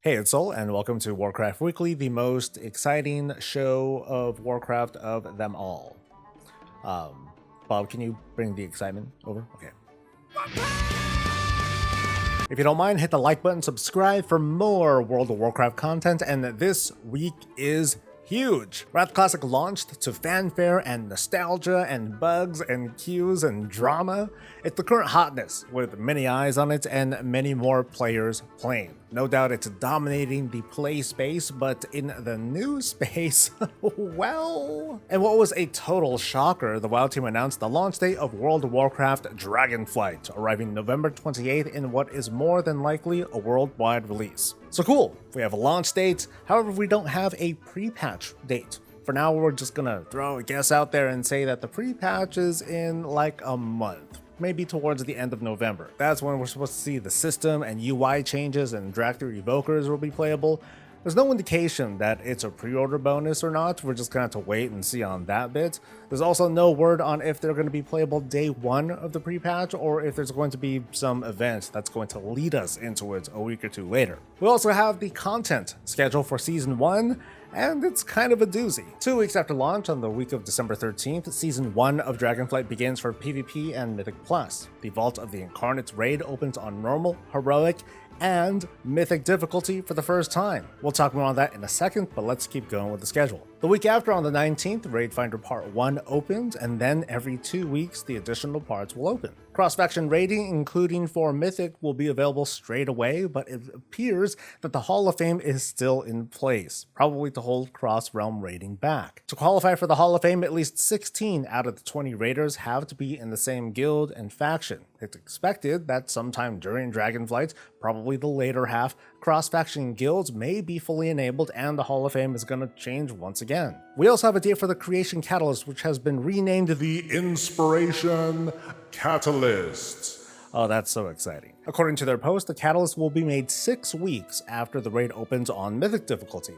Hey, it's Soul, and welcome to Warcraft Weekly, the most exciting show of Warcraft of them all. Bob, can you bring the excitement over? Okay. If you don't mind, hit the like button, subscribe for more World of Warcraft content, and this week is huge. Wrath Classic launched to fanfare and nostalgia and bugs and queues and drama. It's the current hotness with many eyes on it and many more players playing. No doubt it's dominating the play space, but in the new space, well. And what was a total shocker, the WoW team announced the launch date of World of Warcraft Dragonflight, arriving November 28th in what is more than likely a worldwide release. So cool, we have a launch date, however we don't have a pre-patch date. For now, we're just gonna throw a guess out there and say that the pre-patch is in like a month. Maybe towards the end of November. That's when we're supposed to see the system and UI changes and Dractyr Evokers will be playable. There's no indication that it's a pre-order bonus or not. We're just gonna have to wait and see on that bit. There's also no word on if they're going to be playable day one of the pre-patch or if there's going to be some event that's going to lead us into it a week or two later. We also have the content schedule for Season 1, and it's kind of a doozy. 2 weeks after launch, on the week of December 13th, Season 1 of Dragonflight begins for PvP and Mythic+. The Vault of the Incarnates raid opens on Normal, Heroic, and Mythic difficulty for the first time. We'll talk more on that in a second, but let's keep going with the schedule. The week after, on the 19th, Raid Finder Part 1 opens, and then every 2 weeks, the additional parts will open. Cross-faction raiding, including for Mythic, will be available straight away, but it appears that the Hall of Fame is still in place, probably to hold cross-realm raiding back. To qualify for the Hall of Fame, at least 16 out of the 20 raiders have to be in the same guild and faction. It's expected that sometime during Dragonflight, probably the later half, cross-faction guilds may be fully enabled and the Hall of Fame is going to change once again. We also have a date for the Creation Catalyst, which has been renamed the Inspiration Catalyst. Oh, that's so exciting. According to their post, the Catalyst will be made 6 weeks after the raid opens on Mythic difficulty,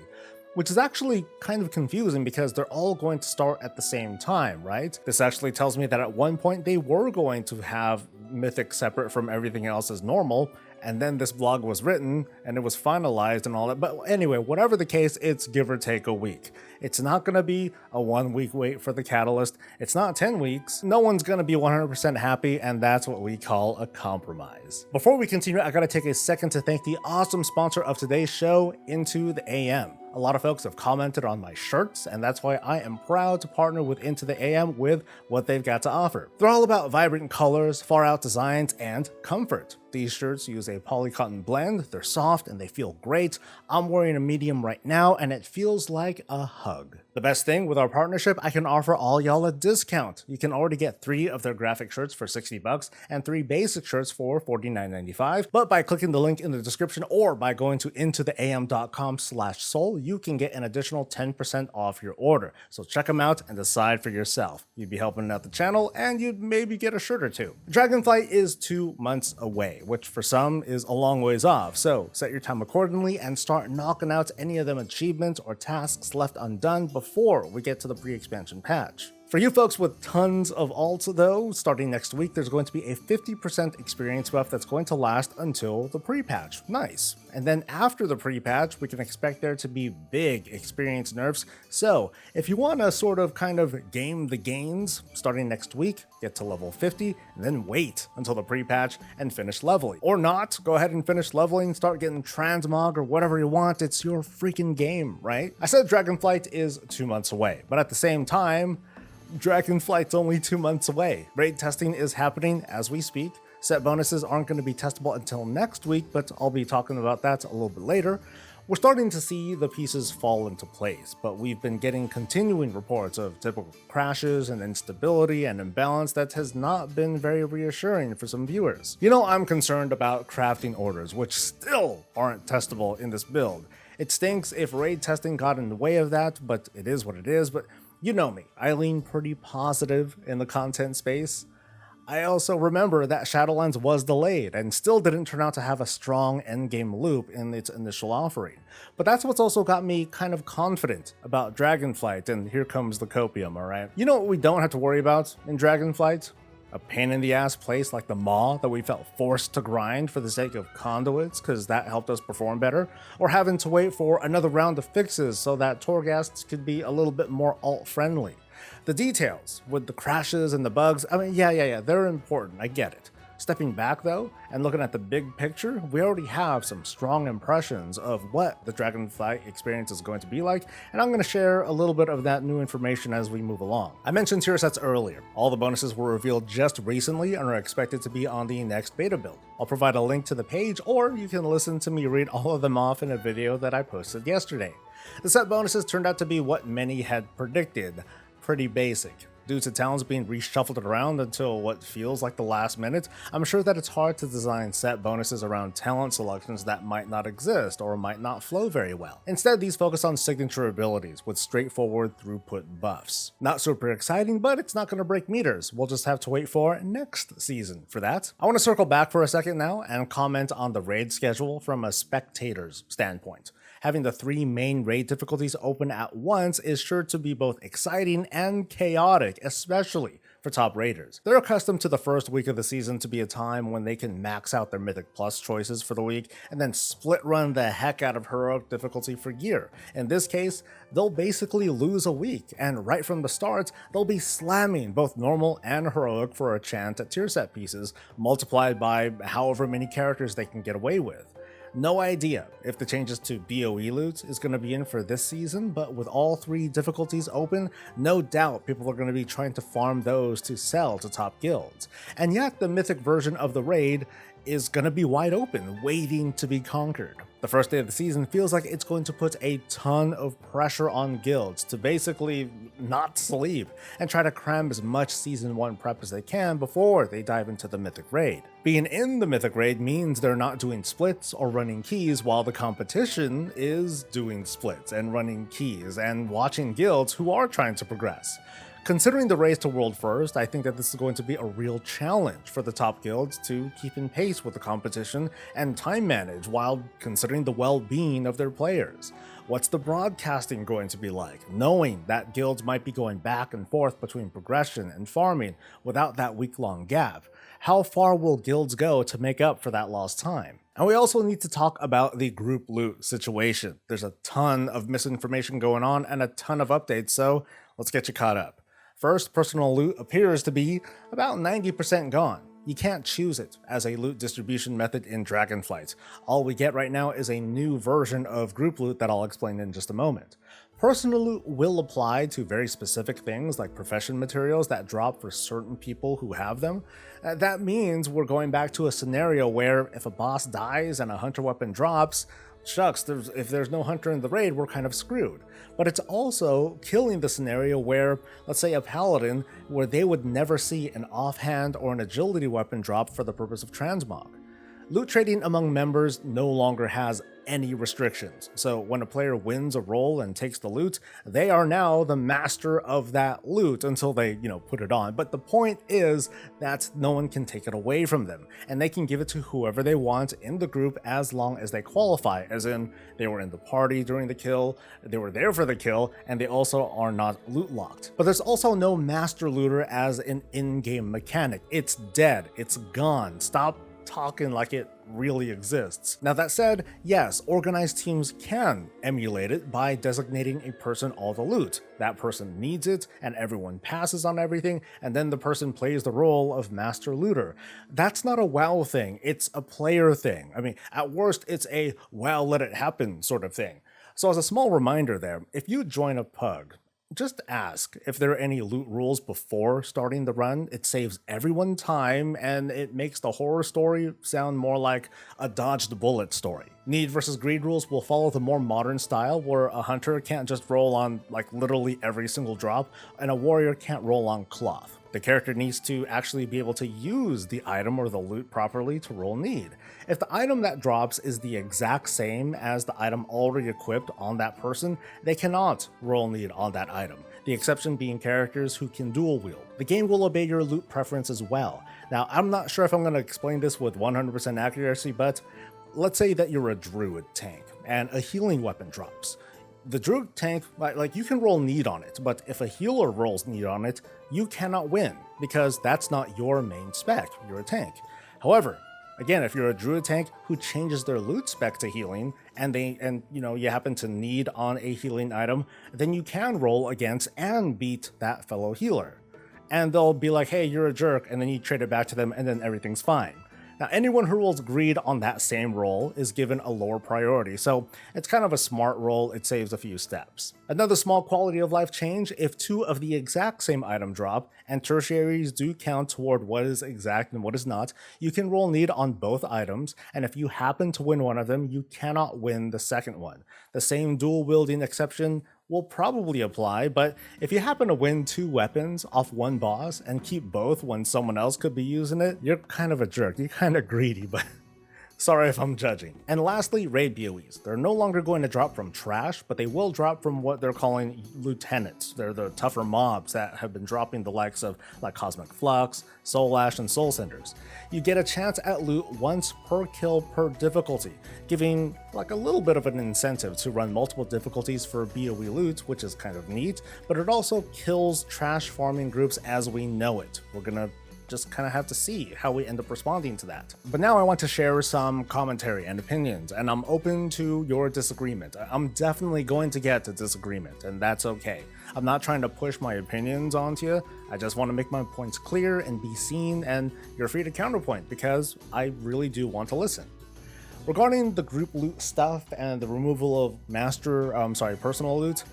which is actually kind of confusing because they're all going to start at the same time, right? This actually tells me that at one point they were going to have Mythic separate from everything else as normal, and then this blog was written and it was finalized and all that. But anyway, whatever the case, it's give or take a week. It's not going to be a 1 week wait for the Catalyst. It's not 10 weeks. No one's going to be 100% happy, and that's what we call a compromise. Before we continue, I got to take a second to thank the awesome sponsor of today's show, Into the AM. A lot of folks have commented on my shirts, and that's why I am proud to partner with Into the AM with what they've got to offer. They're all about vibrant colors, far-out designs, and comfort. These shirts use a polycotton blend, they're soft, and they feel great. I'm wearing a medium right now, and it feels like a hug. The best thing with our partnership, I can offer all y'all a discount. You can already get 3 of their graphic shirts for $60 and 3 basic shirts for $49.95. But by clicking the link in the description or by going to intotheam.com/soul, you can get an additional 10% off your order. So check them out and decide for yourself. You'd be helping out the channel and you'd maybe get a shirt or two. Dragonflight is 2 months away, which for some is a long ways off. So set your time accordingly and start knocking out any of them achievements or tasks left undone before we get to the pre-expansion patch. For you folks with tons of alts though, starting next week, there's going to be a 50% experience buff that's going to last until the pre-patch. Nice. And then after the pre-patch, we can expect there to be big experience nerfs. So if you want to sort of kind of game the gains, starting next week, get to level 50, and then wait until the pre-patch and finish leveling. Or not, go ahead and finish leveling, start getting transmog or whatever you want. It's your freaking game, right? I said Dragonflight is 2 months away, but at the same time, Dragonflight's only 2 months away. Raid testing is happening as we speak. Set bonuses aren't going to be testable until next week, but I'll be talking about that a little bit later. We're starting to see the pieces fall into place, but we've been getting continuing reports of typical crashes and instability and imbalance that has not been very reassuring for some viewers. You know, I'm concerned about crafting orders, which still aren't testable in this build. It stinks if raid testing got in the way of that, but it is what it is. But you know me, I lean pretty positive in the content space. I also remember that Shadowlands was delayed and still didn't turn out to have a strong endgame loop in its initial offering. But that's what's also got me kind of confident about Dragonflight, and here comes the copium, alright? You know what we don't have to worry about in Dragonflight? a pain in the ass place like the Maw that we felt forced to grind for the sake of conduits because that helped us perform better, or having to wait for another round of fixes so that Torghasts could be a little bit more alt-friendly. The details with the crashes and the bugs, I mean, yeah, they're important, I get it. Stepping back though, and looking at the big picture, we already have some strong impressions of what the Dragonflight experience is going to be like, and I'm going to share a little bit of that new information as we move along. I mentioned tier sets earlier. All the bonuses were revealed just recently and are expected to be on the next beta build. I'll provide a link to the page, or you can listen to me read all of them off in a video that I posted yesterday. The set bonuses turned out to be what many had predicted. Pretty basic. Due to towns being reshuffled around until what feels like the last minute, I'm sure that it's hard to design set bonuses around talent selections that might not exist or might not flow very well. Instead, these focus on signature abilities with straightforward throughput buffs. Not super exciting, but it's not going to break meters. We'll just have to wait for next season for that. I want to circle back for a second now and comment on the raid schedule from a spectator's standpoint. Having the 3 main raid difficulties open at once is sure to be both exciting and chaotic, especially for top raiders. They're accustomed to the first week of the season to be a time when they can max out their Mythic Plus choices for the week and then split run the heck out of heroic difficulty for gear. In this case, they'll basically lose a week, and right from the start, they'll be slamming both normal and heroic for a chance at tier set pieces, multiplied by however many characters they can get away with. No idea if the changes to BOE loot is going to be in for this season, but with all 3 difficulties open, no doubt people are going to be trying to farm those to sell to top guilds. And yet the Mythic version of the raid is going to be wide open, waiting to be conquered. The first day of the season feels like it's going to put a ton of pressure on guilds to basically not sleep and try to cram as much Season 1 prep as they can before they dive into the Mythic raid. Being in the Mythic raid means they're not doing splits or running keys while the competition is doing splits and running keys and watching guilds who are trying to progress. Considering the race to World First, I think that this is going to be a real challenge for the top guilds to keep in pace with the competition and time manage while considering the well-being of their players. What's the broadcasting going to be like, knowing that guilds might be going back and forth between progression and farming without that week-long gap? How far will guilds go to make up for that lost time? And we also need to talk about the group loot situation. There's a ton of misinformation going on and a ton of updates, so let's get you caught up. First, personal loot appears to be about 90% gone. You can't choose it as a loot distribution method in Dragonflight. All we get right now is a new version of group loot that I'll explain in just a moment. Personal loot will apply to very specific things like profession materials that drop for certain people who have them. That means we're going back to a scenario where if a boss dies and a hunter weapon drops, shucks, if there's no hunter in the raid, we're kind of screwed. But it's also killing the scenario where, let's say a paladin, where they would never see an offhand or an agility weapon drop for the purpose of transmog. Loot trading among members no longer has any restrictions, so when a player wins a roll and takes the loot, they are now the master of that loot until they, put it on. But the point is that no one can take it away from them, and they can give it to whoever they want in the group as long as they qualify, as in they were in the party during the kill, they were there for the kill, and they also are not loot locked. But there's also no master looter as an in-game mechanic. It's dead, it's gone. Stop talking like it really exists. Now that said, yes, organized teams can emulate it by designating a person all the loot. That person needs it, and everyone passes on everything, and then the person plays the role of master looter. That's not a WoW thing, it's a player thing. I mean, at worst, it's a WoW let it happen sort of thing. So as a small reminder there, if you join a pug, just ask if there are any loot rules before starting the run. It saves everyone time, and it makes the horror story sound more like a dodged bullet story. Need versus greed rules will follow the more modern style, where a hunter can't just roll on literally every single drop, and a warrior can't roll on cloth. The character needs to actually be able to use the item or the loot properly to roll need. If the item that drops is the exact same as the item already equipped on that person, they cannot roll need on that item, the exception being characters who can dual wield. The game will obey your loot preference as well. Now, I'm not sure if I'm going to explain this with 100% accuracy, but let's say that you're a druid tank and a healing weapon drops. The Druid tank, like you can roll need on it, but if a healer rolls need on it, you cannot win because that's not your main spec. You're a tank. However, again, if you're a Druid tank who changes their loot spec to healing and you happen to need on a healing item, then you can roll against and beat that fellow healer. And they'll be like, hey, you're a jerk, and then you trade it back to them and then everything's fine. Now, anyone who rolls greed on that same roll is given a lower priority, so it's kind of a smart roll, it saves a few steps. Another small quality of life change, if two of the exact same item drop, and tertiaries do count toward what is exact and what is not, you can roll need on both items, and if you happen to win one of them, you cannot win the second one. The same dual wielding exception will probably apply, but if you happen to win 2 weapons off one boss and keep both when someone else could be using it, you're kind of a jerk. You're kind of greedy, but sorry if I'm judging. And lastly, raid BOEs. They're no longer going to drop from trash, but they will drop from what they're calling lieutenants. They're the tougher mobs that have been dropping the likes of like Cosmic Flux, Soul Ash, and Soul Cinders. You get a chance at loot once per kill per difficulty, giving like a little bit of an incentive to run multiple difficulties for BOE loot, which is kind of neat, but it also kills trash farming groups as we know it. We're gonna just kind of have to see how we end up responding to that. But now I want to share some commentary and opinions, and I'm open to your disagreement. I'm definitely going to get to disagreement, and that's okay. I'm not trying to push my opinions onto you. I just want to make my points clear and be seen, and you're free to counterpoint because I really do want to listen. Regarding the group loot stuff and the removal of personal loot,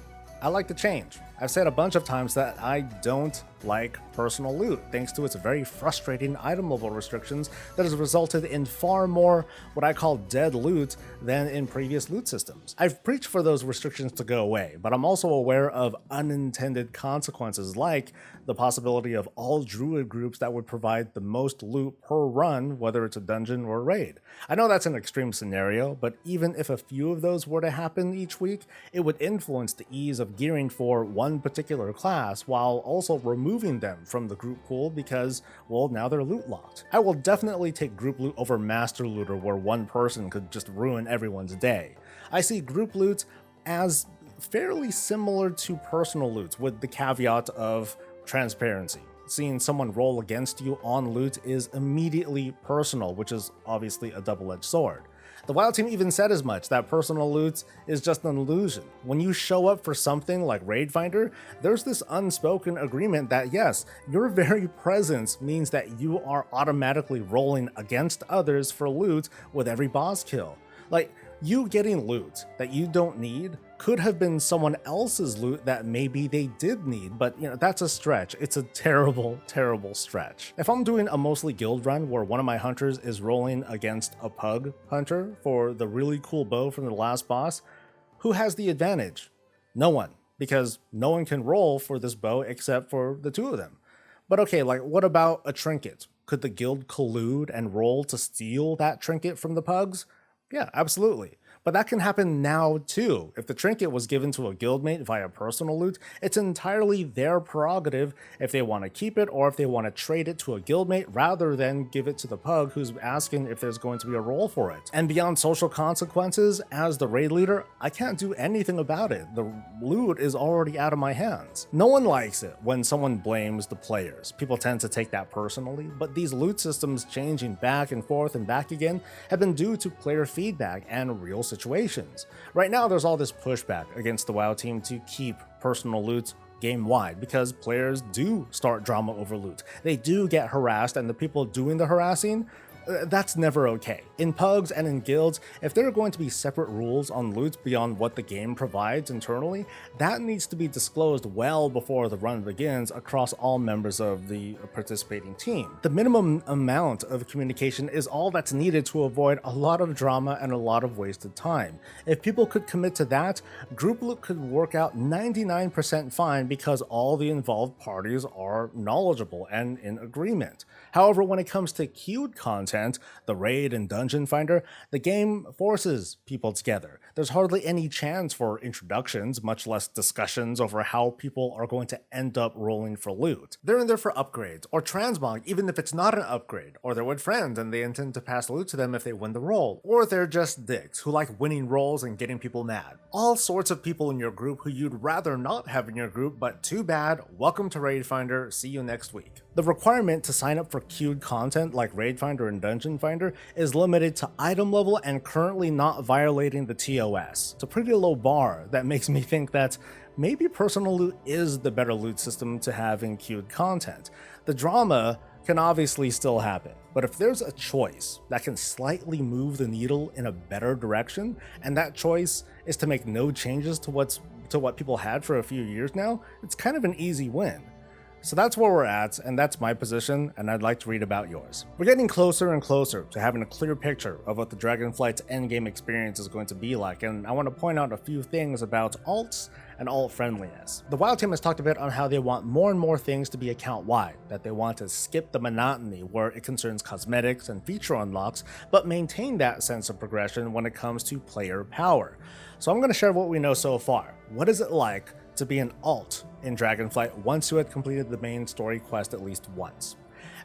I like the change. I've said a bunch of times that I don't like personal loot, thanks to its very frustrating item level restrictions that has resulted in far more what I call dead loot than in previous loot systems. I've preached for those restrictions to go away, but I'm also aware of unintended consequences like the possibility of all druid groups that would provide the most loot per run, whether it's a dungeon or a raid. I know that's an extreme scenario, but even if a few of those were to happen each week, it would influence the ease of gearing for one particular class while also removing them from the group pool because, well, now they're loot locked. I will definitely take group loot over master looter where one person could just ruin everyone's day. I see group loot as fairly similar to personal loot with the caveat of transparency. Seeing someone roll against you on loot is immediately personal, which is obviously a double-edged sword. The WoW team even said as much, that personal loot is just an illusion. When you show up for something like Raid Finder, there's this unspoken agreement that yes, your very presence means that you are automatically rolling against others for loot with every boss kill. Like, you getting loot that you don't need could have been someone else's loot that maybe they did need, but that's a stretch. It's a terrible, terrible stretch. If I'm doing a mostly guild run where one of my hunters is rolling against a pug hunter for the really cool bow from the last boss, who has the advantage? No one, because no one can roll for this bow except for the two of them. But okay, like what about a trinket? Could the guild collude and roll to steal that trinket from the pugs? Yeah, absolutely. But that can happen now too. If the trinket was given to a guildmate via personal loot, it's entirely their prerogative if they want to keep it or if they want to trade it to a guildmate rather than give it to the pug who's asking if there's going to be a role for it. And beyond social consequences, as the raid leader, I can't do anything about it. The loot is already out of my hands. No one likes it when someone blames the players. People tend to take that personally, but these loot systems changing back and forth and back again have been due to player feedback and real situations. Right now, there's all this pushback against the WoW team to keep personal loot game-wide because players do start drama over loot. They do get harassed, and the people doing the harassing, that's never okay. In pugs and in guilds, if there are going to be separate rules on loot beyond what the game provides internally, that needs to be disclosed well before the run begins across all members of the participating team. The minimum amount of communication is all that's needed to avoid a lot of drama and a lot of wasted time. If people could commit to that, group loot could work out 99% fine because all the involved parties are knowledgeable and in agreement. However, when it comes to queued content, content, the raid and dungeon finder, the game forces people together. There's hardly any chance for introductions, much less discussions over how people are going to end up rolling for loot. They're in there for upgrades, or transmog even if it's not an upgrade, or they're with friends and they intend to pass loot to them if they win the roll, or they're just dicks who like winning rolls and getting people mad. All sorts of people in your group who you'd rather not have in your group, but too bad, welcome to Raid Finder, see you next week. The requirement to sign up for queued content like Raid Finder and Dungeon Finder is limited to item level and currently not violating the TOS. It's a pretty low bar that makes me think that maybe personal loot is the better loot system to have in queued content. The drama can obviously still happen, but if there's a choice that can slightly move the needle in a better direction, and that choice is to make no changes to what people had for a few years now, it's kind of an easy win. So that's where we're at, and that's my position, and I'd like to read about yours. We're getting closer and closer to having a clear picture of what the Dragonflight's endgame experience is going to be like, and I want to point out a few things about alts and alt friendliness. The WoW team has talked a bit on how they want more and more things to be account-wide, that they want to skip the monotony where it concerns cosmetics and feature unlocks, but maintain that sense of progression when it comes to player power. So I'm going to share what we know so far. What is it like to be an alt in Dragonflight once you had completed the main story quest at least once?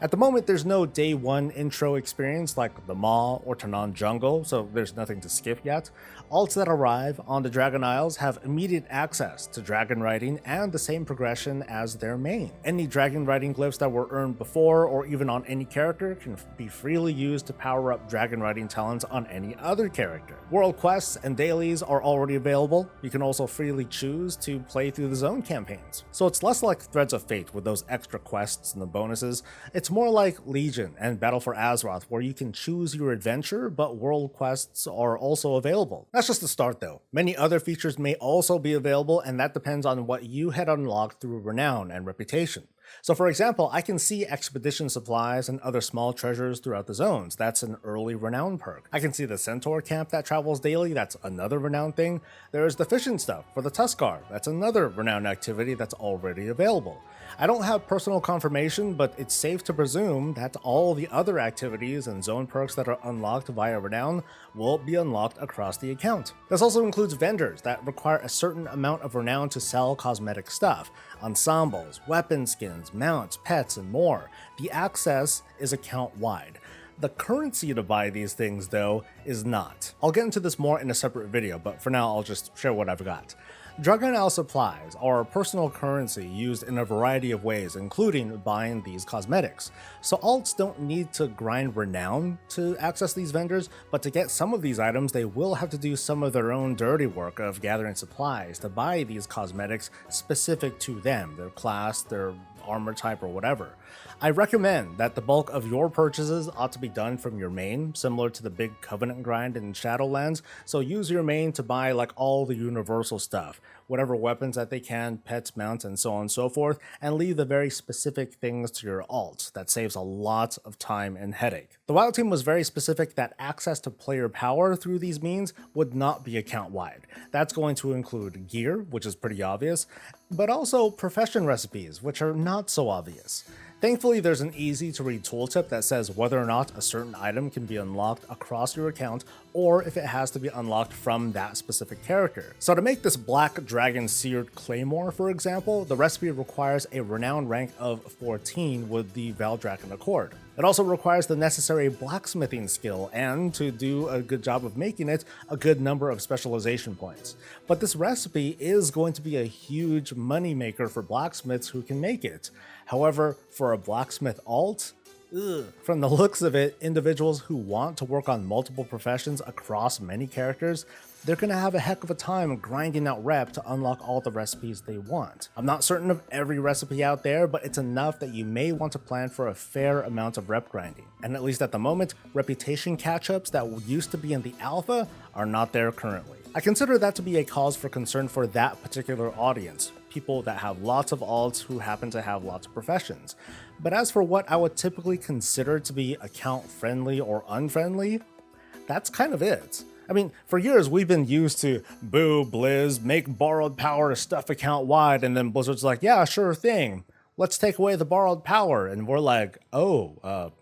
At the moment, there's no day one intro experience like the Maw or Tanan Jungle, so there's nothing to skip yet. Alts that arrive on the Dragon Isles have immediate access to dragon riding and the same progression as their main. Any dragon riding glyphs that were earned before or even on any character can be freely used to power up dragon riding talents on any other character. World quests and dailies are already available. You can also freely choose to play through the zone campaigns. So it's less like Threads of Fate with those extra quests and the bonuses. It's more like Legion and Battle for Azeroth, where you can choose your adventure, but world quests are also available. That's just the start though. Many other features may also be available, and that depends on what you had unlocked through Renown and Reputation. So for example, I can see expedition supplies and other small treasures throughout the zones. That's an early Renown perk. I can see the Centaur camp that travels daily. That's another Renown thing. There's the fishing stuff for the Tuskar. That's another Renown activity that's already available. I don't have personal confirmation, but it's safe to presume that all the other activities and zone perks that are unlocked via Renown will be unlocked across the account. This also includes vendors that require a certain amount of Renown to sell cosmetic stuff, ensembles, weapon skins, mounts, pets, and more. The access is account-wide. The currency to buy these things, though, is not. I'll get into this more in a separate video, but for now I'll just share what I've got. Dragon Isle supplies are personal currency used in a variety of ways, including buying these cosmetics. So alts don't need to grind Renown to access these vendors, but to get some of these items, they will have to do some of their own dirty work of gathering supplies to buy these cosmetics specific to them, their class, their armor type, or whatever. I recommend that the bulk of your purchases ought to be done from your main, similar to the big Covenant grind in Shadowlands, so use your main to buy like all the universal stuff, whatever weapons that they can, pets, mounts, and so on and so forth, and leave the very specific things to your alt. That saves a lot of time and headache. The WoW team was very specific that access to player power through these means would not be account-wide. That's going to include gear, which is pretty obvious, but also profession recipes, which are not so obvious. Thankfully, there's an easy-to-read tooltip that says whether or not a certain item can be unlocked across your account, or if it has to be unlocked from that specific character. So to make this Black Dragon Seared Claymore, for example, the recipe requires a Renown rank of 14 with the Valdrakken Accord. It also requires the necessary blacksmithing skill and, to do a good job of making it, a good number of specialization points. But this recipe is going to be a huge moneymaker for blacksmiths who can make it. However, for a blacksmith alt, from the looks of it, individuals who want to work on multiple professions across many characters, they're going to have a heck of a time grinding out rep to unlock all the recipes they want. I'm not certain of every recipe out there, but it's enough that you may want to plan for a fair amount of rep grinding. And at least at the moment, reputation catch-ups that used to be in the alpha are not there currently. I consider that to be a cause for concern for that particular audience, people that have lots of alts who happen to have lots of professions. But as for what I would typically consider to be account friendly or unfriendly, that's kind of it. I mean, for years we've been used to boo, Blizz, make borrowed power stuff account wide, and then Blizzard's like, yeah, sure thing. Let's take away the borrowed power. And we're like, oh,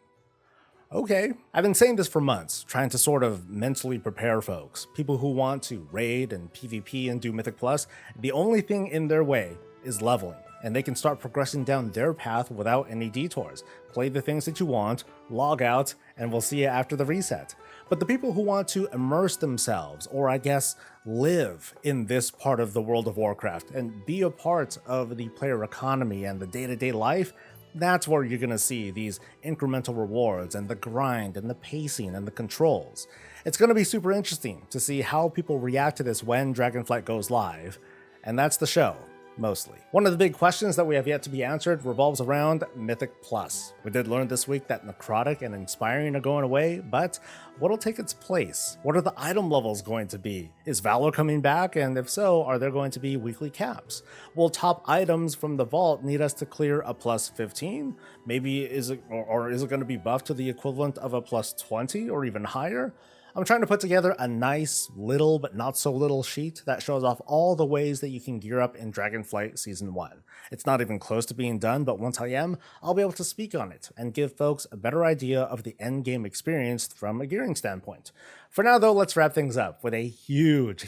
Okay. I've been saying this for months, trying to sort of mentally prepare folks. People who want to raid and PvP and do Mythic Plus, the only thing in their way is leveling, and they can start progressing down their path without any detours. Play the things that you want, log out, and we'll see you after the reset. But the people who want to immerse themselves, or I guess live in this part of the World of Warcraft and be a part of the player economy and the day-to-day life, that's where you're going to see these incremental rewards and the grind and the pacing and the controls. It's going to be super interesting to see how people react to this when Dragonflight goes live, and that's the show. Mostly. One of the big questions that we have yet to be answered revolves around Mythic Plus. We did learn this week that Necrotic and Inspiring are going away, but what'll take its place? What are the item levels going to be? Is Valor coming back? And if so, are there going to be weekly caps? Will top items from the vault need us to clear a plus 15? Maybe is it going to be buffed to the equivalent of a plus 20 or even higher? I'm trying to put together a nice little but not so little sheet that shows off all the ways that you can gear up in Dragonflight Season 1. It's not even close to being done, but once I am, I'll be able to speak on it and give folks a better idea of the endgame experience from a gearing standpoint. For now though, let's wrap things up with a huge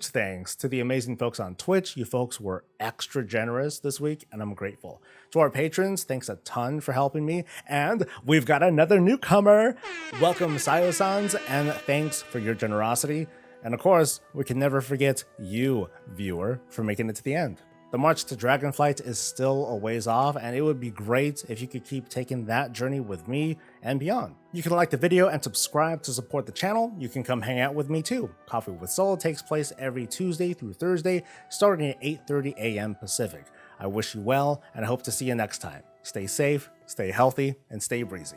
thanks to the amazing folks on Twitch. You folks were extra generous this week, and I'm grateful. To our patrons, thanks a ton for helping me, and we've got another newcomer! Welcome Sayo-sans, and thanks for your generosity. And of course, we can never forget you, viewer, for making it to the end. The march to Dragonflight is still a ways off, and it would be great if you could keep taking that journey with me and beyond. You can like the video and subscribe to support the channel. You can come hang out with me too. Coffee with Soul takes place every Tuesday through Thursday, starting at 8:30 a.m. Pacific. I wish you well, and I hope to see you next time. Stay safe, stay healthy, and stay breezy.